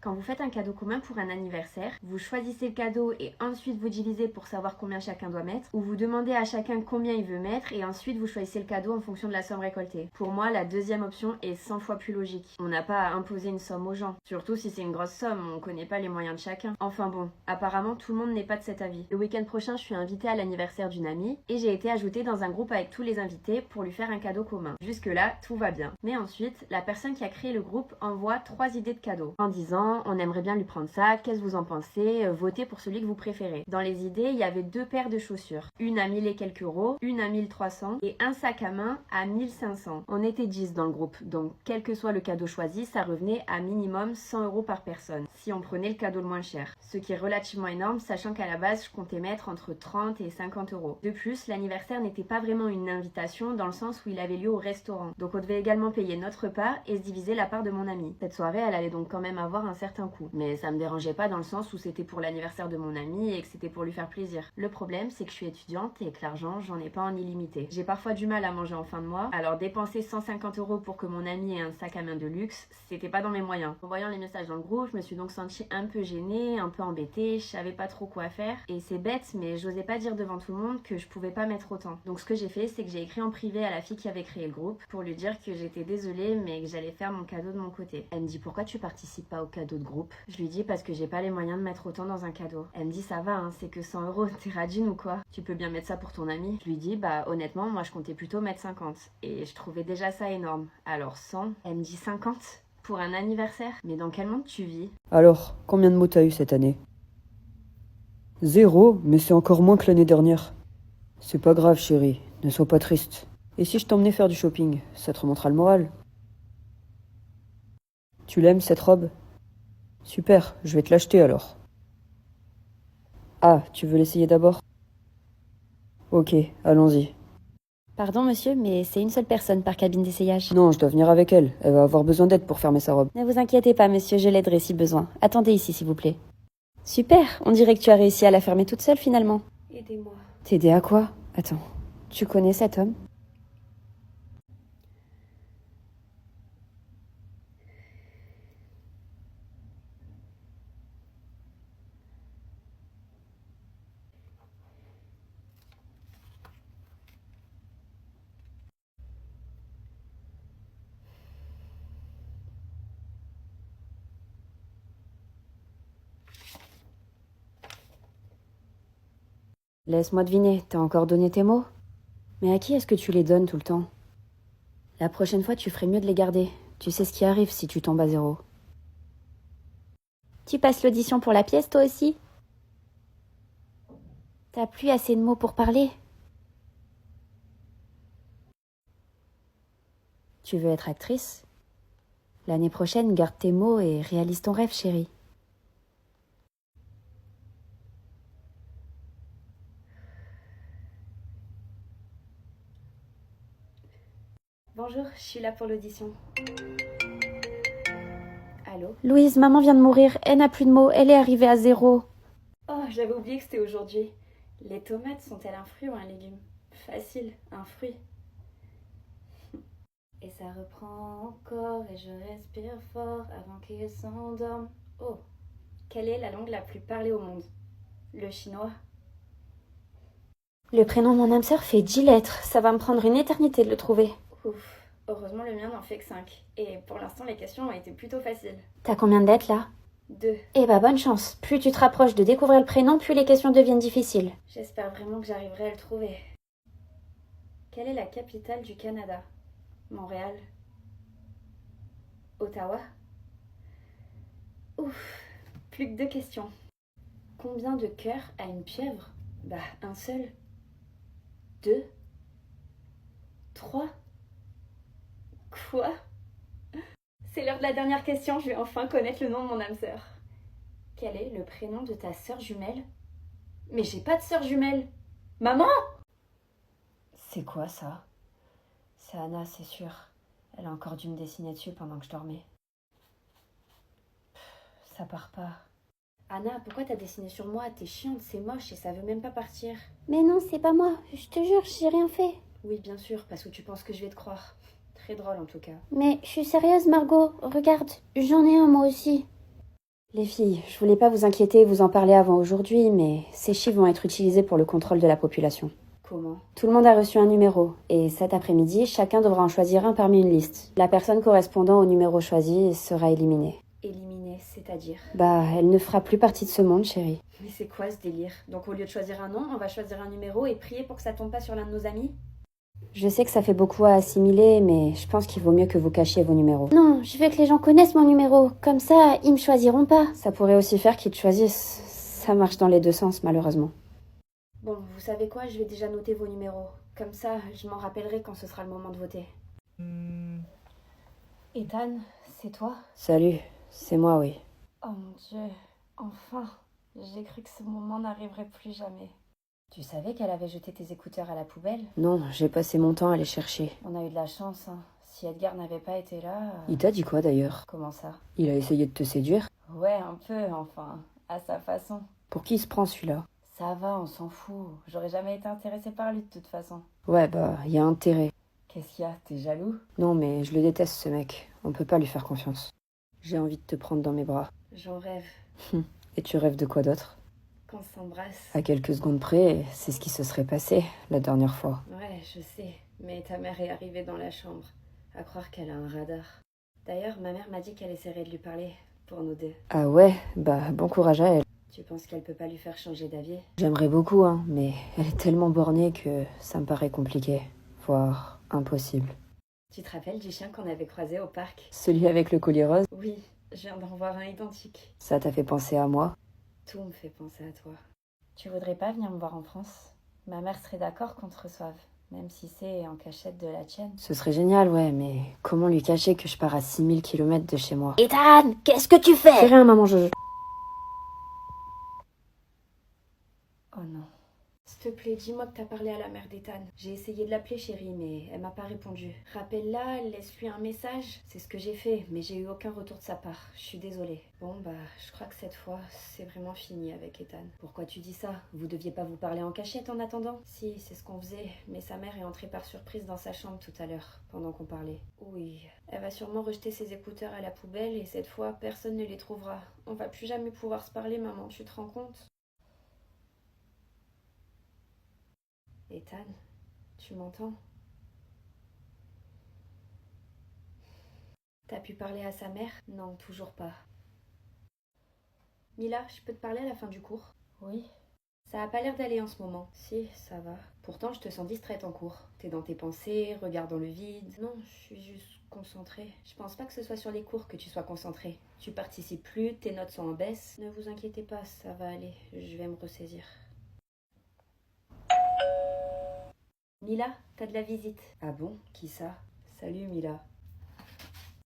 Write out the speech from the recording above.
Quand vous faites un cadeau commun pour un anniversaire, vous choisissez le cadeau et ensuite vous divisez pour savoir combien chacun doit mettre, ou vous demandez à chacun combien il veut mettre et ensuite vous choisissez le cadeau en fonction de la somme récoltée. Pour moi, la deuxième option est 100 fois plus logique. On n'a pas à imposer une somme aux gens, surtout si c'est une grosse somme, on connaît pas les moyens de chacun. Enfin bon, apparemment tout le monde n'est pas de cet avis. Le week-end prochain, je suis invitée à l'anniversaire d'une amie et j'ai été ajoutée dans un groupe avec tous les invités pour lui faire un cadeau commun. Jusque-là, tout va bien. Mais ensuite, la personne qui a créé le groupe envoie 3 idées de cadeaux en disant on aimerait bien lui prendre ça, qu'est-ce que vous en pensez, votez pour celui que vous préférez. Dans les idées, il y avait 2 paires de chaussures, une à 1000 et quelques euros, une à 1300 et un sac à main à 1500. On était 10 dans le groupe, donc quel que soit le cadeau choisi, ça revenait à minimum 100 euros par personne, si on prenait le cadeau le moins cher. Ce qui est relativement énorme, sachant qu'à la base, je comptais mettre entre 30 et 50 euros. De plus, l'anniversaire n'était pas vraiment une invitation dans le sens où il avait lieu au restaurant, donc on devait également payer notre part et se diviser la part de mon ami. Cette soirée, elle allait donc quand même avoir un certain coût, mais ça me dérangeait pas dans le sens où c'était pour l'anniversaire de mon ami et que c'était pour lui faire plaisir. Le problème, c'est que je suis étudiante et que l'argent, j'en ai pas en illimité. J'ai parfois du mal à manger en fin de mois, alors dépenser 150 euros pour que mon ami ait un sac à main de luxe, c'était pas dans mes moyens. En voyant les messages dans le groupe, je me suis donc sentie un peu gênée, un peu embêtée, je savais pas trop quoi faire. Et c'est bête, mais j'osais pas dire devant tout le monde que je pouvais pas mettre autant. Donc ce que j'ai fait, c'est que j'ai écrit en privé à la fille qui avait créé le groupe pour lui dire que j'étais désolée, mais que j'allais faire mon cadeau de mon côté. Elle me dit pourquoi tu participes pas au cadeau de groupe? Je lui dis parce que j'ai pas les moyens de mettre autant dans un cadeau. Elle me dit ça va, hein, c'est que 100 euros, t'es radine ou quoi? Tu peux bien mettre ça pour ton ami? Je lui dis bah honnêtement, moi je comptais plutôt mettre 50 et je trouvais déjà ça énorme. Alors 100, elle me dit 50 pour un anniversaire? Mais dans quel monde tu vis? Alors, combien de mots t'as eu cette année? 0, mais c'est encore moins que l'année dernière. C'est pas grave, chérie, ne sois pas triste. Et si je t'emmenais faire du shopping, ça te remontera le moral. Tu l'aimes, cette robe? Super, je vais te l'acheter alors. Ah, tu veux l'essayer d'abord? Ok, allons-y. Pardon monsieur, mais c'est une seule personne par cabine d'essayage. Non, je dois venir avec elle. Elle va avoir besoin d'aide pour fermer sa robe. Ne vous inquiétez pas monsieur, je l'aiderai si besoin. Attendez ici s'il vous plaît. Super, on dirait que tu as réussi à la fermer toute seule finalement. Aidez-moi. T'aider à quoi? Attends, tu connais cet homme? Laisse-moi deviner, t'as encore donné tes mots? Mais à qui est-ce que tu les donnes tout le temps? La prochaine fois, tu ferais mieux de les garder. Tu sais ce qui arrive si tu tombes à 0. Tu passes l'audition pour la pièce, toi aussi? T'as plus assez de mots pour parler? Tu veux être actrice? L'année prochaine, garde tes mots et réalise ton rêve, chérie. Bonjour, je suis là pour l'audition. Allô? Louise, maman vient de mourir, elle n'a plus de mots, elle est arrivée à 0. Oh, j'avais oublié que c'était aujourd'hui. Les tomates sont-elles un fruit ou un légume? Facile, un fruit. Et ça reprend encore et je respire fort avant qu'il s'endorme. Oh, quelle est la langue la plus parlée au monde? Le chinois. Le prénom de mon âme sœur fait 10 lettres, ça va me prendre une éternité de le trouver. Ouf, heureusement le mien n'en fait que 5. Et pour l'instant les questions ont été plutôt faciles. T'as combien de lettres là? 2. Eh bah bonne chance, plus tu te rapproches de découvrir le prénom, plus les questions deviennent difficiles. J'espère vraiment que j'arriverai à le trouver. Quelle est la capitale du Canada? Montréal. Ottawa. Ouf, plus que 2 questions. Combien de cœurs a une pieuvre? Bah, un seul. 2. 3. Quoi? C'est l'heure de la dernière question, je vais enfin connaître le nom de mon âme sœur. Quel est le prénom de ta sœur jumelle? Mais j'ai pas de sœur jumelle. Maman? C'est quoi ça? C'est Anna, c'est sûr. Elle a encore dû me dessiner dessus pendant que je dormais. Ça part pas. Anna, pourquoi t'as dessiné sur moi? T'es chiante, c'est moche et ça veut même pas partir. Mais non, c'est pas moi, je te jure, j'ai rien fait. Oui, bien sûr, parce que tu penses que je vais te croire. Très drôle en tout cas. Mais je suis sérieuse, Margot, regarde, j'en ai un moi aussi. Les filles, je voulais pas vous inquiéter et vous en parler avant aujourd'hui, mais ces chiffres vont être utilisés pour le contrôle de la population. Comment? Tout le monde a reçu un numéro, et cet après-midi, chacun devra en choisir un parmi une liste. La personne correspondant au numéro choisi sera éliminée. Éliminer, c'est-à-dire? Bah, elle ne fera plus partie de ce monde, chérie. Mais c'est quoi ce délire? Donc au lieu de choisir un nom, on va choisir un numéro et prier pour que ça tombe pas sur l'un de nos amis? Je sais que ça fait beaucoup à assimiler, mais je pense qu'il vaut mieux que vous cachiez vos numéros. Non, je veux que les gens connaissent mon numéro. Comme ça, ils me choisiront pas. Ça pourrait aussi faire qu'ils te choisissent. Ça marche dans les deux sens, malheureusement. Bon, vous savez quoi? Je vais déjà noter vos numéros. Comme ça, je m'en rappellerai quand ce sera le moment de voter. Ethan, c'est toi? Salut, c'est moi, oui. Oh mon Dieu, enfin! J'ai cru que ce moment n'arriverait plus jamais. Tu savais qu'elle avait jeté tes écouteurs à la poubelle? Non, j'ai passé mon temps à les chercher. On a eu de la chance, hein. Si Edgar n'avait pas été là... Il t'a dit quoi d'ailleurs? Comment ça? Il a essayé de te séduire? Ouais, un peu, enfin. À sa façon. Pour qui il se prend celui-là? Ça va, on s'en fout. J'aurais jamais été intéressée par lui de toute façon. Ouais, bah, y a intérêt. Qu'est-ce qu'il y a? T'es jaloux? Non, mais je le déteste ce mec. On peut pas lui faire confiance. J'ai envie de te prendre dans mes bras. J'en rêve. Et tu rêves de quoi d'autre? Qu'on s'embrasse. À quelques secondes près, c'est ce qui se serait passé la dernière fois. Ouais, je sais. Mais ta mère est arrivée dans la chambre. À croire qu'elle a un radar. D'ailleurs, ma mère m'a dit qu'elle essaierait de lui parler. Pour nous deux. Ah ouais? Bah, bon courage à elle. Tu penses qu'elle peut pas lui faire changer d'avis? J'aimerais beaucoup, hein, mais elle est tellement bornée que ça me paraît compliqué. Voire impossible. Tu te rappelles du chien qu'on avait croisé au parc? Celui avec le collier rose? Oui, je viens d'en voir un identique. Ça t'a fait penser à moi? Tout me fait penser à toi. Tu voudrais pas venir me voir en France? Ma mère serait d'accord qu'on te reçoive, même si c'est en cachette de la tienne. Ce serait génial, ouais, mais comment lui cacher que je pars à 6000 km de chez moi? Ethan, qu'est-ce que tu fais? Fais rien, maman, je... Oh non. S'il te plaît, dis-moi que t'as parlé à la mère d'Ethan. J'ai essayé de l'appeler, chérie, mais elle m'a pas répondu. Rappelle-la, laisse-lui un message. C'est ce que j'ai fait, mais j'ai eu aucun retour de sa part. Je suis désolée. Bon, bah, je crois que cette fois, c'est vraiment fini avec Ethan. Pourquoi tu dis ça? Vous deviez pas vous parler en cachette en attendant? Si, c'est ce qu'on faisait, mais sa mère est entrée par surprise dans sa chambre tout à l'heure, pendant qu'on parlait. Oui, elle va sûrement rejeter ses écouteurs à la poubelle et cette fois, personne ne les trouvera. On va plus jamais pouvoir se parler, maman, tu te rends compte? Ethan, tu m'entends? T'as pu parler à sa mère? Non, toujours pas. Mila, je peux te parler à la fin du cours? Oui. Ça a pas l'air d'aller en ce moment. Si, ça va. Pourtant, je te sens distraite en cours. T'es dans tes pensées, regarde dans le vide. Non, je suis juste concentrée. Je pense pas que ce soit sur les cours que tu sois concentrée. Tu participes plus, tes notes sont en baisse. Ne vous inquiétez pas, ça va aller. Je vais me ressaisir. Mila, t'as de la visite. Ah bon? Qui ça? Salut Mila.